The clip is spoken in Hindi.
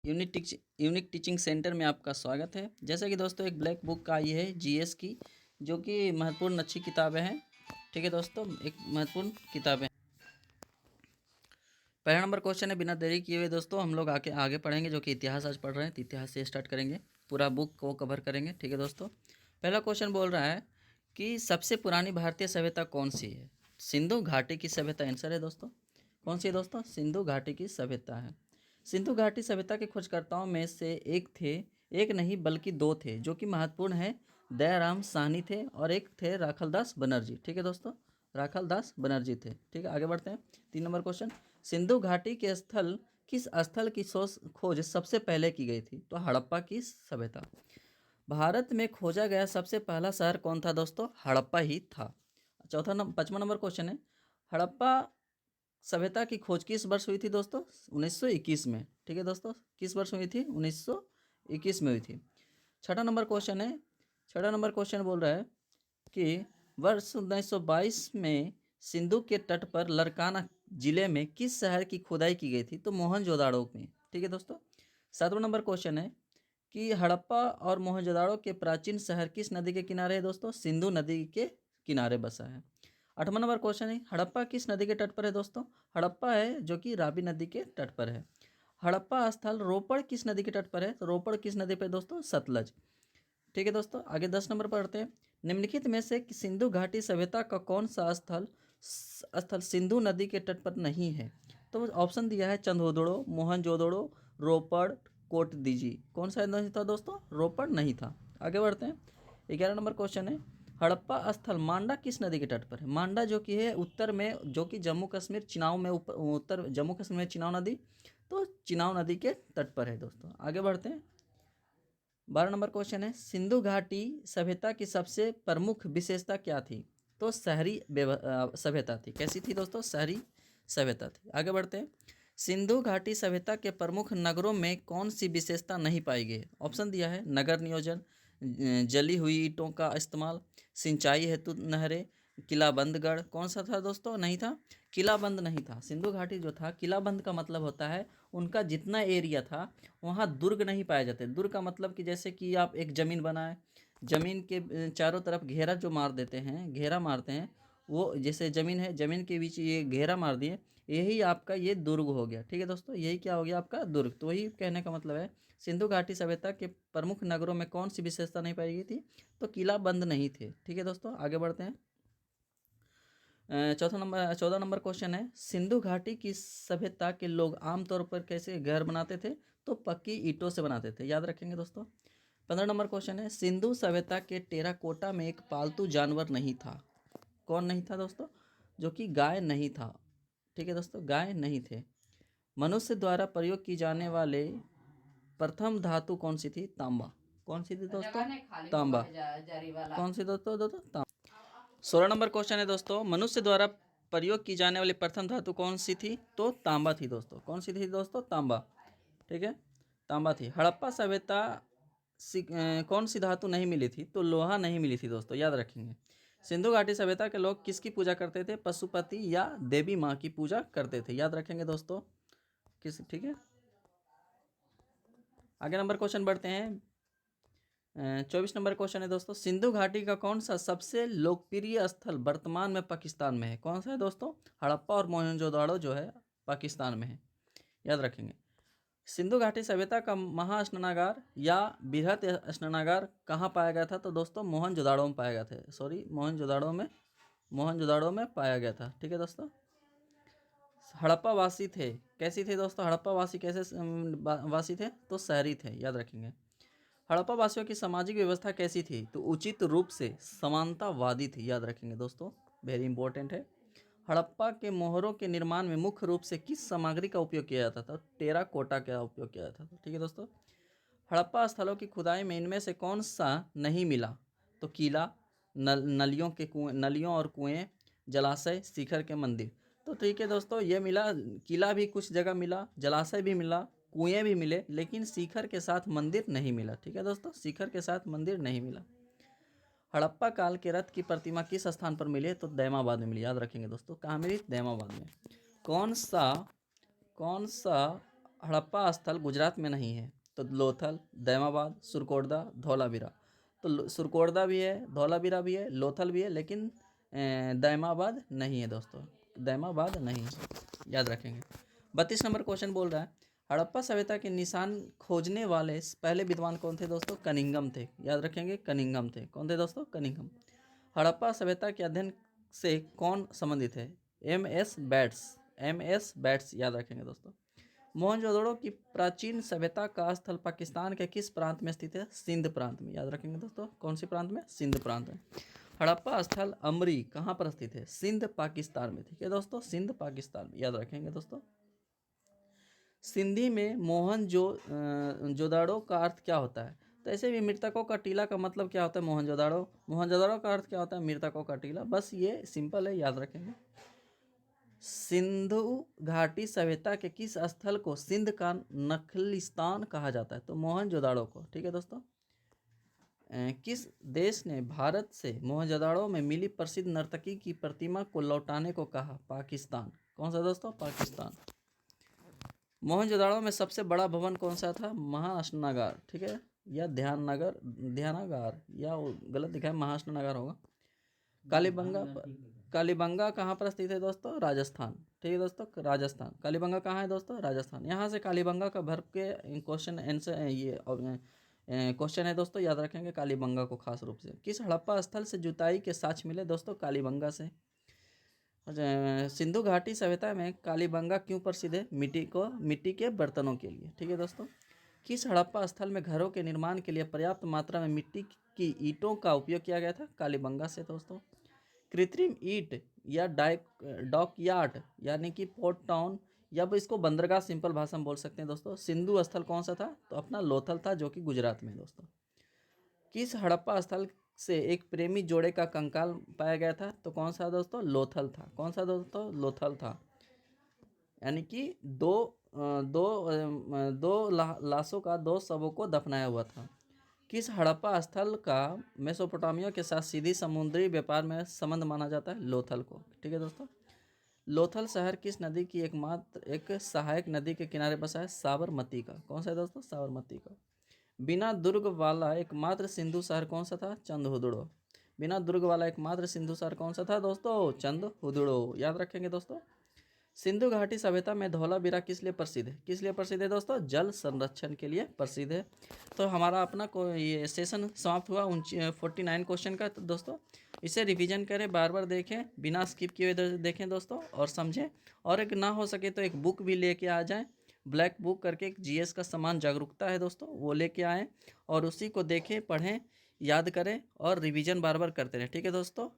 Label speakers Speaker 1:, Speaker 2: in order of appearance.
Speaker 1: यूनिक टीचिंग सेंटर में आपका स्वागत है। जैसा कि दोस्तों एक ब्लैक बुक आई है जीएस की, जो कि महत्वपूर्ण अच्छी किताबें हैं। ठीक है दोस्तों, एक महत्वपूर्ण किताबें। पहला नंबर क्वेश्चन है, बिना देरी किए हुए दोस्तों हम लोग आगे पढ़ेंगे, जो कि इतिहास आज पढ़ रहे हैं, तो इतिहास से स्टार्ट करेंगे, पूरा बुक को कवर करेंगे। ठीक है दोस्तों, पहला क्वेश्चन बोल रहा है कि सबसे पुरानी भारतीय सभ्यता कौन सी है? सिंधु घाटी की सभ्यता आंसर है दोस्तों। कौन सी है दोस्तों? सिंधु घाटी की सभ्यता है। सिंधु घाटी सभ्यता के खोजकर्ताओं में से एक नहीं बल्कि दो थे जो कि महत्वपूर्ण है। दयाराम साहनी थे और एक थे राखलदास बनर्जी। ठीक है दोस्तों, राखलदास बनर्जी थे। ठीक है, आगे बढ़ते हैं। 3 नंबर क्वेश्चन, सिंधु घाटी के किस स्थल की खोज सबसे पहले की गई थी? तो हड़प्पा की सभ्यता। भारत में खोजा गया सबसे पहला शहर कौन था दोस्तों? हड़प्पा ही था। 5वां नंबर क्वेश्चन है, हड़प्पा सभ्यता की खोज किस वर्ष हुई थी दोस्तों? 1921 में। ठीक है दोस्तों, किस वर्ष हुई थी? 1921 में हुई थी। छठा नंबर क्वेश्चन है, छठा नंबर क्वेश्चन बोल रहा है कि वर्ष 1922 में सिंधु के तट पर लरकाना जिले में किस शहर की खुदाई की गई थी? तो मोहनजोदाड़ो में। ठीक है दोस्तों। 7वां नंबर क्वेश्चन है कि हड़प्पा और मोहनजोदाड़ो के प्राचीन शहर किस नदी के किनारे है दोस्तों? सिंधु नदी के किनारे बसा है। 8वां नंबर क्वेश्चन है, हड़प्पा किस नदी के तट पर है दोस्तों? हड़प्पा है जो कि रावी नदी के तट पर है। हड़प्पा स्थल रोपड़ किस नदी के तट पर है? तो रोपड़ किस नदी पर दोस्तों? सतलज। ठीक है दोस्तों, आगे 10 नंबर पर पढ़ते हैं। निम्नलिखित में से सिंधु घाटी सभ्यता का कौन सा स्थल सिंधु नदी के तट पर नहीं है? तो ऑप्शन दिया है चंदोदड़ो, मोहनजोदड़ो, रोपड़, कोटदीजी। कौन सा नहीं था दोस्तों? रोपड़ नहीं था। आगे बढ़ते हैं। 11 नंबर क्वेश्चन है, हड़प्पा स्थल मांडा किस नदी के तट पर है? मांडा जो कि है उत्तर में, जो कि जम्मू कश्मीर चिनाव में, उत्तर जम्मू कश्मीर में चिनाव नदी, तो चिनाव नदी के तट पर है दोस्तों। आगे बढ़ते हैं। 12 नंबर क्वेश्चन है, सिंधु घाटी सभ्यता की सबसे प्रमुख विशेषता क्या थी? तो शहरी सभ्यता थी। कैसी थी दोस्तों? शहरी सभ्यता थी। आगे बढ़ते हैं। सिंधु घाटी सभ्यता के प्रमुख नगरों में कौन सी विशेषता नहीं पाई गई? ऑप्शन दिया है नगर नियोजन, जली हुई ईंटों का इस्तेमाल, सिंचाई हेतु नहरें, किलाबंदगढ़। कौन सा था दोस्तों? नहीं था, किलाबंद नहीं था। सिंधु घाटी जो था, किलाबंद का मतलब होता है उनका जितना एरिया था वहाँ दुर्ग नहीं पाए जाते। दुर्ग का मतलब कि जैसे कि आप एक ज़मीन बनाए, ज़मीन के चारों तरफ घेरा जो मार देते हैं, घेरा मारते हैं, वो जैसे ज़मीन है, ज़मीन के बीच ये घेरा मार दिए, यही आपका ये दुर्ग हो गया। ठीक है दोस्तों, यही क्या हो गया आपका? दुर्ग। तो वही कहने का मतलब है, सिंधु घाटी सभ्यता के प्रमुख नगरों में कौन सी विशेषता नहीं पाई गई थी? तो किला बंद नहीं थे। ठीक है दोस्तों, आगे बढ़ते हैं। 14 नंबर क्वेश्चन है, सिंधु घाटी की सभ्यता के लोग आमतौर पर कैसे घर बनाते थे? तो पक्की ईंटों से बनाते थे। याद रखेंगे दोस्तों। 15 नंबर क्वेश्चन है, सिंधु सभ्यता के टेराकोटा में एक पालतू जानवर नहीं था। कौन नहीं था दोस्तों? जो कि गाय नहीं था। ठीक है दोस्तों, गाय नहीं थे। मनुष्य द्वारा प्रयोग की जाने वाले प्रथम धातु कौन सी थी? तांबा। कौन सी थी दोस्तों? तांबा। कौन सी दोस्तों? तांबा। 16 नंबर क्वेश्चन है दोस्तों, मनुष्य द्वारा प्रयोग की जाने वाली प्रथम धातु कौन सी थी? तो तांबा थी दोस्तों। कौन सी थी दोस्तों? तांबा। ठीक है, तांबा थी। हड़प्पा सभ्यता कौन सी धातु नहीं मिली थी? तो लोहा नहीं मिली थी दोस्तों। याद रखेंगे। सिंधु घाटी सभ्यता के लोग किसकी पूजा करते थे? पशुपति या देवी माँ की पूजा करते थे। याद रखेंगे दोस्तों। ठीक है, आगे नंबर क्वेश्चन बढ़ते हैं। 24 नंबर क्वेश्चन है दोस्तों, सिंधु घाटी का कौन सा सबसे लोकप्रिय स्थल वर्तमान में पाकिस्तान में है? कौन सा है दोस्तों? हड़प्पा और मोहनजोदाड़ो जो है पाकिस्तान में है। याद रखेंगे। सिंधु घाटी सभ्यता का महास्नानागार या बृहत स्नानागार कहाँ पाया गया था? तो दोस्तों मोहनजोदाड़ो में पाया गया था। सॉरी, मोहनजोदाड़ो में पाया गया था। ठीक है दोस्तों। हड़प्पा वासी थे, कैसी थे दोस्तों? हड़प्पा वासी कैसे वासी थे? तो शहरी थे। याद रखेंगे। हड़प्पा वासियों की सामाजिक व्यवस्था कैसी थी? तो उचित रूप से समानतावादी थी। याद रखेंगे दोस्तों, वेरी इंपॉर्टेंट है। हड़प्पा के मोहरों के निर्माण में मुख्य रूप से किस सामग्री का उपयोग किया जाता था? टेराकोटा का उपयोग किया जाता था। ठीक है दोस्तों। हड़प्पा स्थलों की खुदाई में इनमें से कौन सा नहीं मिला? तो किला, नलियों के कुएं, नलियों और कुएं, जलाशय, शिखर के मंदिर। तो ठीक है दोस्तों, ये मिला, किला भी कुछ जगह मिला, जलाशय भी मिला, कुएं भी मिले, लेकिन शिखर के साथ मंदिर नहीं मिला। ठीक है दोस्तों, शिखर के साथ मंदिर नहीं मिला। हड़प्पा काल के रथ की प्रतिमा किस स्थान पर मिली? तो दैमाबाद में मिली। याद रखेंगे दोस्तों, कहाँ मिली? दैमाबाद में। कौन सा हड़प्पा स्थल गुजरात में नहीं है? तो लोथल, दैमाबाद, सुरकोटदा, धौलावीरा। तो सुरकोटदा भी है, धौलावीरा भी है, लोथल भी है, लेकिन दैमाबाद नहीं है दोस्तों, दैमाबाद नहीं है, याद रखेंगे। 32 नंबर क्वेश्चन बोल रहा है, हड़प्पा सभ्यता के निशान खोजने वाले पहले विद्वान कौन थे दोस्तों? कनिंघम थे, याद रखेंगे, कनिंघम थे। कौन थे दोस्तों? कनिंघम। हड़प्पा सभ्यता के अध्ययन से कौन संबंधित है? एम.एस. Bats, MS. बैट्स, याद रखेंगे दोस्तों। मोहनजोदड़ो की प्राचीन सभ्यता का स्थल पाकिस्तान के किस प्रांत में स्थित है? सिंध प्रांत में, याद रखेंगे दोस्तों। कौन सी प्रांत में? सिंध प्रांत में। हड़प्पा स्थल अमरी कहाँ पर स्थित है? सिंध पाकिस्तान में, ठीक है दोस्तों, सिंध पाकिस्तान में, याद रखेंगे दोस्तों। सिंधी में जोदाड़ो का अर्थ क्या होता है? तो ऐसे भी मृतकों का टीला का मतलब क्या होता है? मोहनजोदाड़ो। मोहनजोदाड़ो का अर्थ क्या होता है? मृतकों का टीला। बस ये सिंपल है, याद रखेंगे। सिंधु घाटी सभ्यता के किस स्थल को सिंध का नखलिस्तान कहा जाता है? तो मोहनजोदाड़ो को, ठीक है दोस्तों। किस देश ने भारत से मोहनजोदाड़ो में मिली प्रसिद्ध नर्तकी की प्रतिमा को लौटाने को कहा? पाकिस्तान। कौन सा दोस्तों? पाकिस्तान। मोहनजोदाड़ो में सबसे बड़ा भवन कौन सा था? महाअष्टनागार, ठीक है, या ध्यानागार, या गलत लिखा है, महाअष्टनागार होगा। कालीबंगा, कालीबंगा कहाँ पर स्थित है दोस्तों? राजस्थान, ठीक है दोस्तों, राजस्थान। कालीबंगा कहाँ है दोस्तों? राजस्थान। यहाँ से कालीबंगा का भर के क्वेश्चन आंसर ये क्वेश्चन है दोस्तों, याद रखेंगे कालीबंगा को खास रूप से। किस हड़प्पा स्थल से जुताई के साक्ष्य मिले दोस्तों? कालीबंगा से। सिंधु घाटी सभ्यता में कालीबंगा क्यों प्रसिद्ध है? मिट्टी के बर्तनों के लिए, ठीक है दोस्तों। किस हड़प्पा स्थल में घरों के निर्माण के लिए पर्याप्त मात्रा में मिट्टी की ईंटों का उपयोग किया गया था? कालीबंगा से दोस्तों। कृत्रिम ईंट या डॉकयार्ड यानी कि पोर्ट टाउन, या इसको बंदरगाह सिंपल भाषा में बोल सकते हैं दोस्तों। सिंधु स्थल कौन सा था? तो अपना लोथल था, जो कि गुजरात में है दोस्तों। किस हड़प्पा स्थल से एक प्रेमी जोड़े का कंकाल पाया गया था? तो कौन सा दोस्तों? लोथल था। कौन सा दोस्तों? लोथल था। यानी कि दो लाशों का, दो शवों को दफनाया हुआ था। किस हड़प्पा स्थल का मेसोपोटामिया के साथ सीधी समुद्री व्यापार में संबंध माना जाता है? लोथल को, ठीक है दोस्तों। लोथल शहर किस नदी की एक सहायक नदी के किनारे बसा है? साबरमती का। कौन सा है दोस्तों? साबरमती का। बिना दुर्ग वाला एकमात्र सिंधु शहर कौन सा था? चंदहुदड़ो। बिना दुर्ग वाला एकमात्र सिंधु शहर कौन सा था दोस्तों? चंदहुदड़ो, याद रखेंगे दोस्तों। सिंधु घाटी सभ्यता में धौलावीरा किस लिए प्रसिद्ध है? किस लिए प्रसिद्ध है दोस्तों? जल संरक्षण के लिए प्रसिद्ध है। तो हमारा अपना ये सेशन समाप्त हुआ 49 क्वेश्चन का। तो दोस्तों इसे रिवीजन करें, बार बार देखें, बिना स्किप किए हुए देखें दोस्तों, और समझें। और एक ना हो सके तो एक बुक भी लेके आ जाएं, ब्लैक बुक करके, एक जीएस का समान जागरूकता है दोस्तों, वो लेके आएँ और उसी को देखें, पढ़ें, याद करें और रिवीजन बार बार करते रहें, ठीक है दोस्तों।